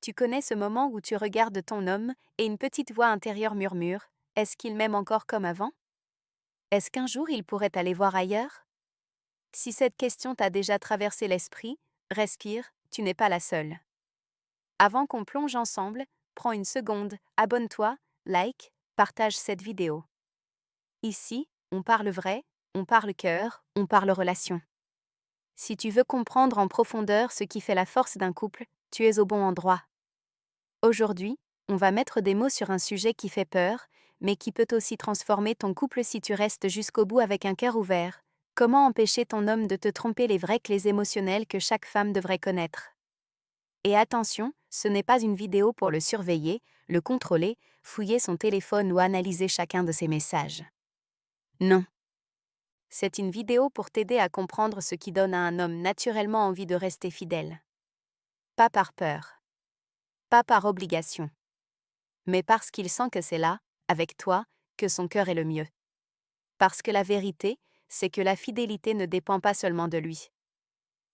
Tu connais ce moment où tu regardes ton homme et une petite voix intérieure murmure: Est-ce qu'il m'aime encore comme avant? Est-ce qu'un jour il pourrait aller voir ailleurs? Si cette question t'a déjà traversé l'esprit, respire, tu n'es pas la seule. Avant qu'on plonge ensemble, prends une seconde, abonne-toi, like, partage cette vidéo. Ici, on parle vrai, on parle cœur, on parle relation. Si tu veux comprendre en profondeur ce qui fait la force d'un couple, tu es au bon endroit. Aujourd'hui, on va mettre des mots sur un sujet qui fait peur, mais qui peut aussi transformer ton couple si tu restes jusqu'au bout avec un cœur ouvert. Comment empêcher ton homme de te tromper, les vraies clés émotionnelles que chaque femme devrait connaître. Et attention, ce n'est pas une vidéo pour le surveiller, le contrôler, fouiller son téléphone ou analyser chacun de ses messages. Non. C'est une vidéo pour t'aider à comprendre ce qui donne à un homme naturellement envie de rester fidèle. Pas par peur. Pas par obligation. Mais parce qu'il sent que c'est là, avec toi, que son cœur est le mieux. Parce que la vérité, c'est que la fidélité ne dépend pas seulement de lui.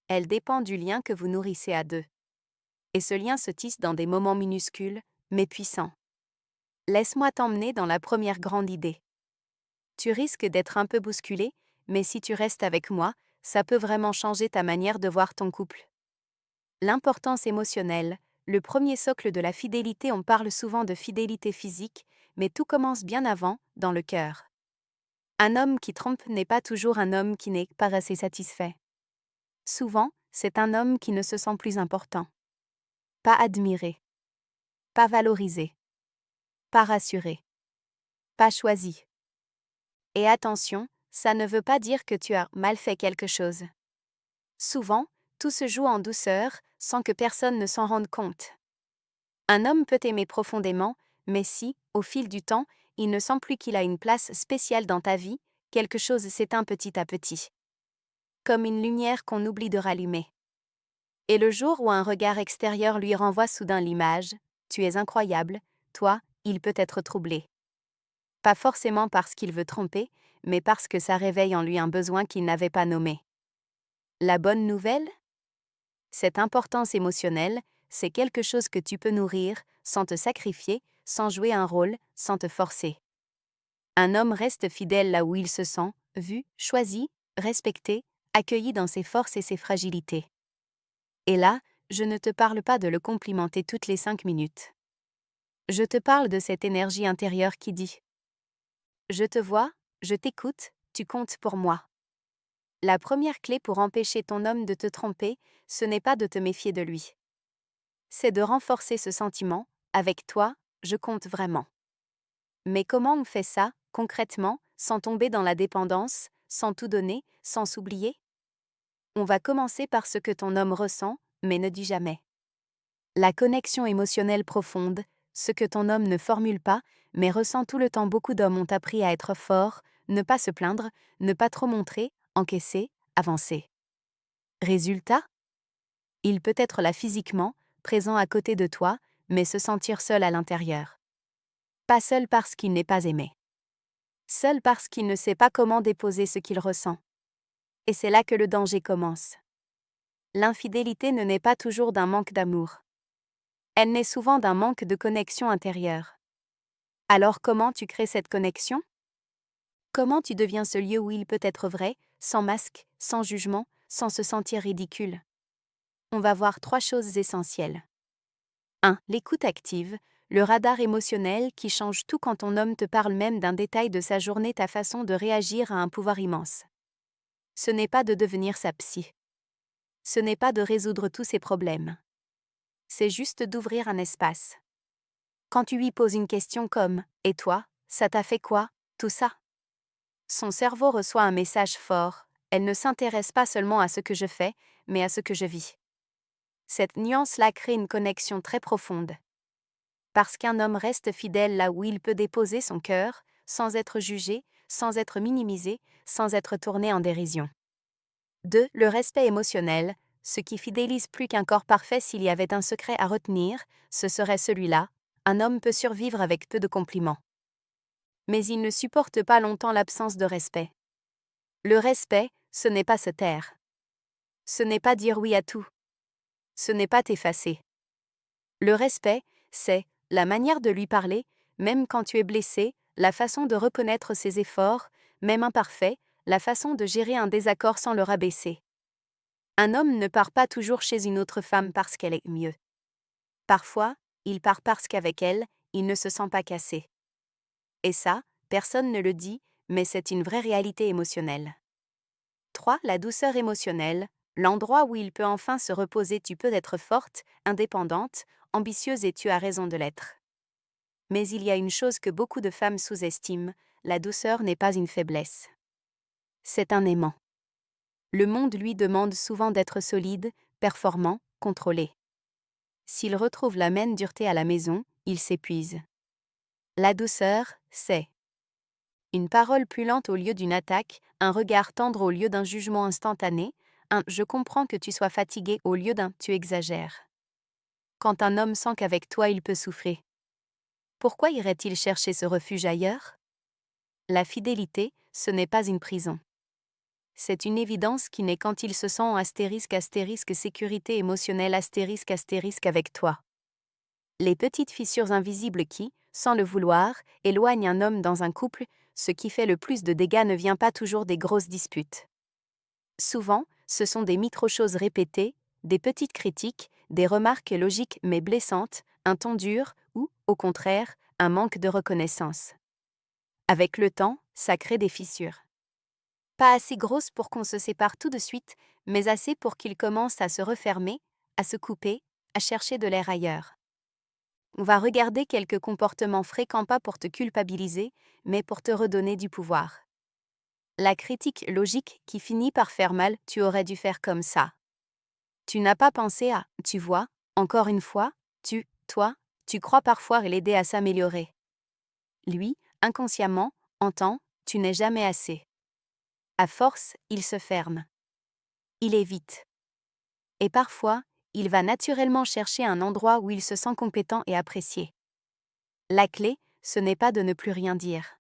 Elle dépend du lien que vous nourrissez à deux. Et ce lien se tisse dans des moments minuscules, mais puissants. Laisse-moi t'emmener dans la première grande idée. Tu risques d'être un peu bousculé, mais si tu restes avec moi, ça peut vraiment changer ta manière de voir ton couple. L'importance émotionnelle, le premier socle de la fidélité. On parle souvent de fidélité physique, mais tout commence bien avant, dans le cœur. Un homme qui trompe n'est pas toujours un homme qui n'est pas assez satisfait. Souvent, c'est un homme qui ne se sent plus important. Pas admiré. Pas valorisé. Pas rassuré. Pas choisi. Et attention, ça ne veut pas dire que tu as mal fait quelque chose. Souvent, tout se joue en douceur, sans que personne ne s'en rende compte. Un homme peut aimer profondément, mais si, au fil du temps, il ne sent plus qu'il a une place spéciale dans ta vie, quelque chose s'éteint petit à petit. Comme une lumière qu'on oublie de rallumer. Et le jour où un regard extérieur lui renvoie soudain l'image: Tu es incroyable, toi, il peut être troublé. Pas forcément parce qu'il veut tromper, mais parce que ça réveille en lui un besoin qu'il n'avait pas nommé. La bonne nouvelle? Cette importance émotionnelle, c'est quelque chose que tu peux nourrir, sans te sacrifier, sans jouer un rôle, sans te forcer. Un homme reste fidèle là où il se sent, vu, choisi, respecté, accueilli dans ses forces et ses fragilités. Et là, je ne te parle pas de le complimenter toutes les 5 minutes. Je te parle de cette énergie intérieure qui dit: Je te vois, je t'écoute, tu comptes pour moi. La première clé pour empêcher ton homme de te tromper, ce n'est pas de te méfier de lui. C'est de renforcer ce sentiment: avec toi, je compte vraiment. Mais comment on fait ça, concrètement, sans tomber dans la dépendance, sans tout donner, sans s'oublier? On va commencer par ce que ton homme ressent, mais ne dit jamais. La connexion émotionnelle profonde, ce que ton homme ne formule pas, mais ressent tout le temps. Beaucoup d'hommes ont appris à être forts, ne pas se plaindre, ne pas trop montrer, encaisser, avancer. Résultat? Il peut être là physiquement, présent à côté de toi, mais se sentir seul à l'intérieur. Pas seul parce qu'il n'est pas aimé. Seul parce qu'il ne sait pas comment déposer ce qu'il ressent. Et c'est là que le danger commence. L'infidélité ne naît pas toujours d'un manque d'amour. Elle naît souvent d'un manque de connexion intérieure. Alors comment tu crées cette connexion? Comment tu deviens ce lieu où il peut être vrai, sans masque, sans jugement, sans se sentir ridicule? On va voir 3 choses essentielles. 1. L'écoute active, le radar émotionnel qui change tout. Quand ton homme te parle même d'un détail de sa journée, ta façon de réagir a un pouvoir immense. Ce n'est pas de devenir sa psy. Ce n'est pas de résoudre tous ses problèmes. C'est juste d'ouvrir un espace. Quand tu lui poses une question comme: Et toi, ça t'a fait quoi, tout ça? Son cerveau reçoit un message fort: elle ne s'intéresse pas seulement à ce que je fais, mais à ce que je vis. Cette nuance-là crée une connexion très profonde. Parce qu'un homme reste fidèle là où il peut déposer son cœur, sans être jugé, sans être minimisé, sans être tourné en dérision. 2. Le respect émotionnel, ce qui fidélise plus qu'un corps parfait. S'il y avait un secret à retenir, ce serait celui-là: un homme peut survivre avec peu de compliments. Mais il ne supporte pas longtemps l'absence de respect. Le respect, ce n'est pas se taire. Ce n'est pas dire oui à tout. Ce n'est pas t'effacer. Le respect, c'est la manière de lui parler, même quand tu es blessé, la façon de reconnaître ses efforts, même imparfaits, la façon de gérer un désaccord sans le rabaisser. Un homme ne part pas toujours chez une autre femme parce qu'elle est mieux. Parfois, il part parce qu'avec elle, il ne se sent pas cassé. Et ça, personne ne le dit, mais c'est une vraie réalité émotionnelle. 3. La douceur émotionnelle, l'endroit où il peut enfin se reposer. Tu peux être forte, indépendante, ambitieuse et tu as raison de l'être. Mais il y a une chose que beaucoup de femmes sous-estiment, la douceur n'est pas une faiblesse. C'est un aimant. Le monde lui demande souvent d'être solide, performant, contrôlé. S'il retrouve la même dureté à la maison, il s'épuise. La douceur, c'est une parole plus lente au lieu d'une attaque, un regard tendre au lieu d'un jugement instantané, un « je comprends que tu sois fatigué » au lieu d'un « tu exagères ». Quand un homme sent qu'avec toi il peut souffrir, pourquoi irait-il chercher ce refuge ailleurs? La fidélité, ce n'est pas une prison. C'est une évidence qui naît quand il se sent en ** sécurité émotionnelle ** avec toi. Les petites fissures invisibles qui, sans le vouloir, éloignent un homme dans un couple, ce qui fait le plus de dégâts ne vient pas toujours des grosses disputes. Souvent, ce sont des micro-choses répétées, des petites critiques, des remarques logiques mais blessantes, un ton dur ou, au contraire, un manque de reconnaissance. Avec le temps, ça crée des fissures. Pas assez grosses pour qu'on se sépare tout de suite, mais assez pour qu'il commence à se refermer, à se couper, à chercher de l'air ailleurs. On va regarder quelques comportements fréquents pas pour te culpabiliser, mais pour te redonner du pouvoir. La critique logique qui finit par faire mal, tu aurais dû faire comme ça. Tu n'as pas pensé à, tu vois, encore une fois, toi, tu crois parfois l'aider à s'améliorer. Lui, inconsciemment, entend, tu n'es jamais assez. À force, il se ferme. Il évite. Et parfois, il va naturellement chercher un endroit où il se sent compétent et apprécié. La clé, ce n'est pas de ne plus rien dire.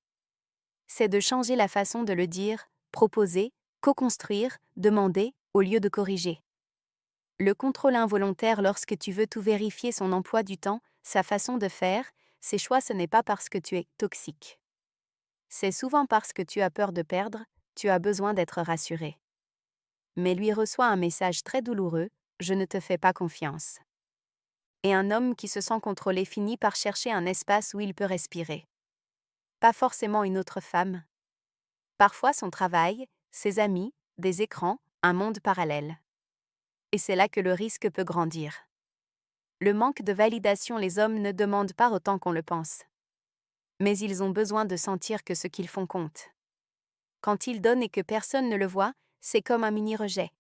C'est de changer la façon de le dire, proposer, co-construire, demander, au lieu de corriger. Le contrôle involontaire lorsque tu veux tout vérifier son emploi du temps, sa façon de faire, ses choix, ce n'est pas parce que tu es toxique. C'est souvent parce que tu as peur de perdre, tu as besoin d'être rassuré. Mais lui reçoit un message très douloureux, je ne te fais pas confiance. Et un homme qui se sent contrôlé finit par chercher un espace où il peut respirer. Pas forcément une autre femme. Parfois son travail, ses amis, des écrans, un monde parallèle. Et c'est là que le risque peut grandir. Le manque de validation, les hommes ne demandent pas autant qu'on le pense. Mais ils ont besoin de sentir que ce qu'ils font compte. Quand ils donnent et que personne ne le voit, c'est comme un mini-rejet.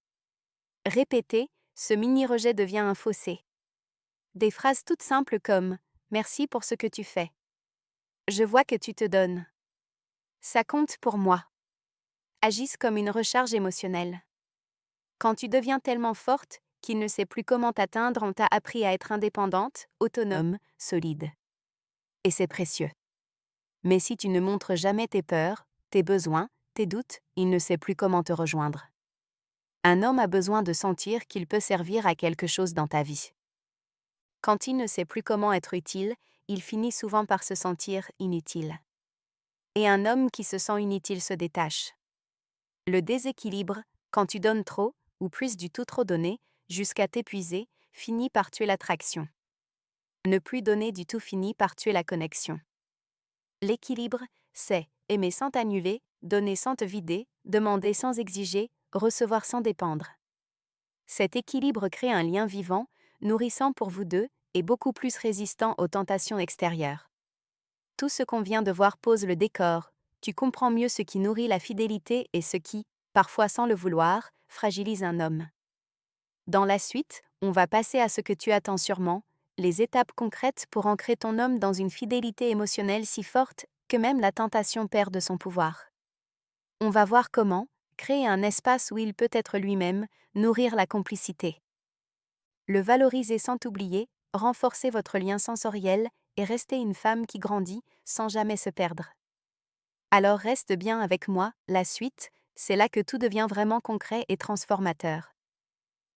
Répété, ce mini-rejet devient un fossé. Des phrases toutes simples comme « Merci pour ce que tu fais ». Je vois que tu te donnes. Ça compte pour moi. Agissent comme une recharge émotionnelle. Quand tu deviens tellement forte qu'il ne sait plus comment t'atteindre, on t'a appris à être indépendante, autonome, solide. Et c'est précieux. Mais si tu ne montres jamais tes peurs, tes besoins, tes doutes, il ne sait plus comment te rejoindre. Un homme a besoin de sentir qu'il peut servir à quelque chose dans ta vie. Quand il ne sait plus comment être utile, il finit souvent par se sentir inutile. Et un homme qui se sent inutile se détache. Le déséquilibre, quand tu donnes trop, ou plus du tout trop donner, jusqu'à t'épuiser, finit par tuer l'attraction. Ne plus donner du tout finit par tuer la connexion. L'équilibre, c'est aimer sans t'annuler, donner sans te vider, demander sans exiger, recevoir sans dépendre. Cet équilibre crée un lien vivant, nourrissant pour vous deux, et beaucoup plus résistant aux tentations extérieures. Tout ce qu'on vient de voir pose le décor, tu comprends mieux ce qui nourrit la fidélité et ce qui, parfois sans le vouloir, fragilise un homme. Dans la suite, on va passer à ce que tu attends sûrement, les étapes concrètes pour ancrer ton homme dans une fidélité émotionnelle si forte que même la tentation perd de son pouvoir. On va voir comment créer un espace où il peut être lui-même, nourrir la complicité. Le valoriser sans t'oublier, renforcer votre lien sensoriel et rester une femme qui grandit sans jamais se perdre. Alors reste bien avec moi, la suite, c'est là que tout devient vraiment concret et transformateur.